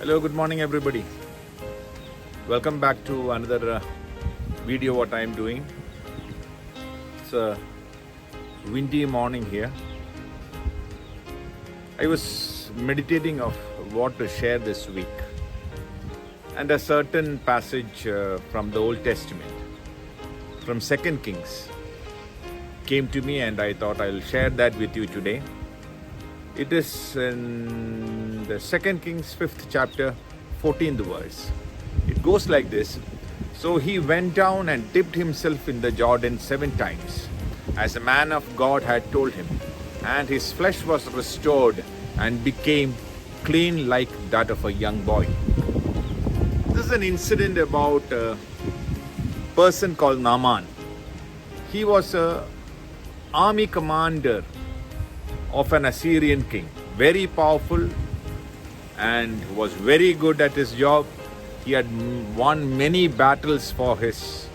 Hello, good morning, everybody. Welcome back to another video. What I am doing. It's a windy morning here. I was meditating of what to share this week, and a certain passage from the Old Testament, from Second Kings, came to me, and I thought I'll share that with you today. It is in the 2 Kings 5th chapter, 14th verse. It goes like this. So he went down and dipped himself in the Jordan 7 times, as a man of God had told him, and his flesh was restored and became clean like that of a young boy. This is an incident about a person called Naaman. He was an army commander of an Assyrian king, very powerful and was very good at his job. He had won many battles for his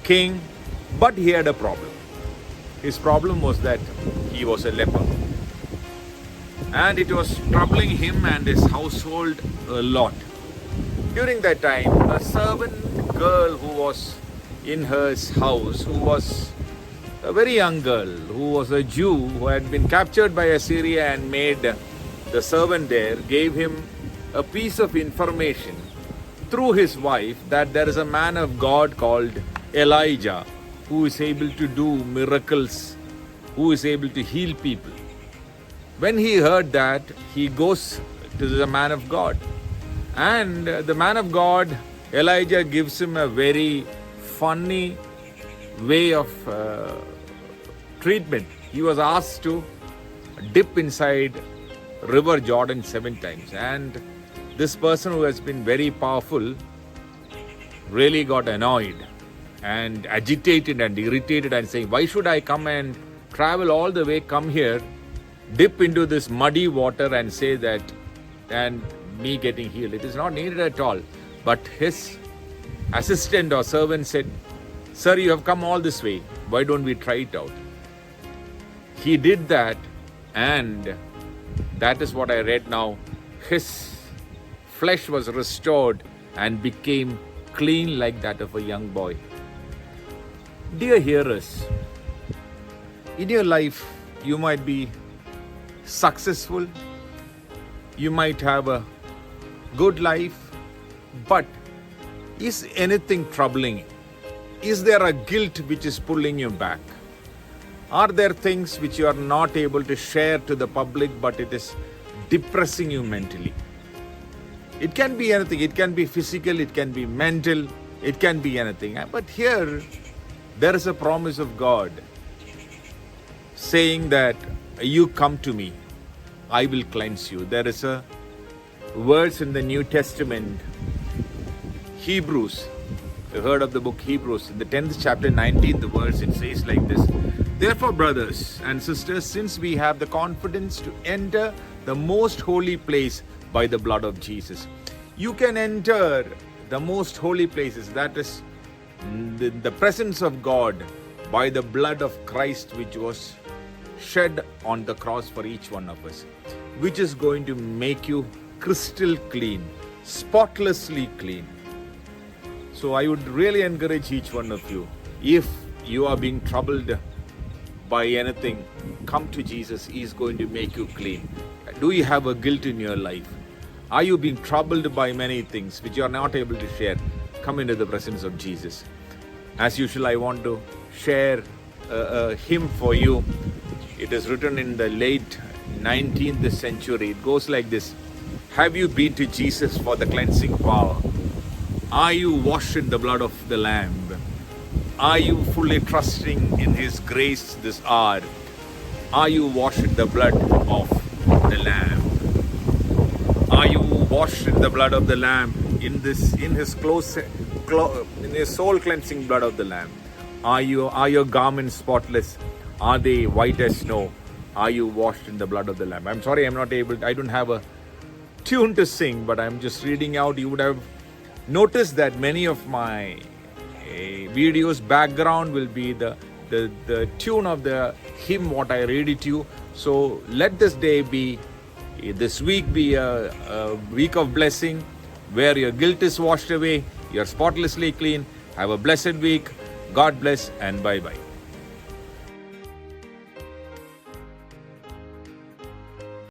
king, but he had a problem. His problem was that he was a leper, and it was troubling him and his household a lot. During that time, a servant girl who was in his house, who was a very young girl, who was a Jew, who had been captured by Assyria and made the servant there, gave him a piece of information through his wife that there is a man of God called Elijah who is able to do miracles, who is able to heal people. When he heard that, he goes to the man of God, and the man of God, Elijah, gives him a very funny way of treatment. He was asked to dip inside river Jordan 7 times, and this person who has been very powerful really got annoyed and agitated and irritated and saying, why should I come and travel all the way, come here, dip into this muddy water and say that, and me getting healed? It is not needed at all. But his assistant or servant said, sir, you have come all this way, why don't we try it out? He did that, and that is what I read now. His flesh was restored and became clean like that of a young boy. Dear hearers, in your life, you might be successful, you might have a good life, but is anything troubling you? Is there a guilt which is pulling you back? Are there things which you are not able to share to the public, but it is depressing you mentally? It can be anything. It can be physical, it can be mental, it can be anything. But here, there is a promise of God saying that you come to me, I will cleanse you. There is a verse in the New Testament, Hebrews. You heard of the book Hebrews, in the 10th chapter, 19th verse, it says like this. Therefore, brothers and sisters, since we have the confidence to enter the most holy place by the blood of Jesus. You can enter the most holy places, that is the presence of God, by the blood of Christ which was shed on the cross for each one of us, which is going to make you crystal clean, spotlessly clean. So I would really encourage each one of you, if you are being troubled by anything, come to Jesus. He is going to make you clean. Do you have a guilt in your life? Are you being troubled by many things which you are not able to share? Come into the presence of Jesus. As usual, I want to share a hymn for you. It is written in the late 19th century. It goes like this. Have you been to Jesus for the cleansing power? Are you washed in the blood of the Lamb? Are you fully trusting in His grace this hour? Are you washed in the blood of the Lamb? Are you washed in the blood of the Lamb, in His soul cleansing blood of the Lamb? Are your garments spotless? Are they white as snow? Are you washed in the blood of the Lamb? I'm sorry, I don't have a tune to sing, but I'm just reading out. You would have noticed that many of my videos background will be the tune of the hymn what I read it to you. So let this day be This week be a week of blessing where your guilt is washed away, you're spotlessly clean. Have a blessed week. God bless and bye bye.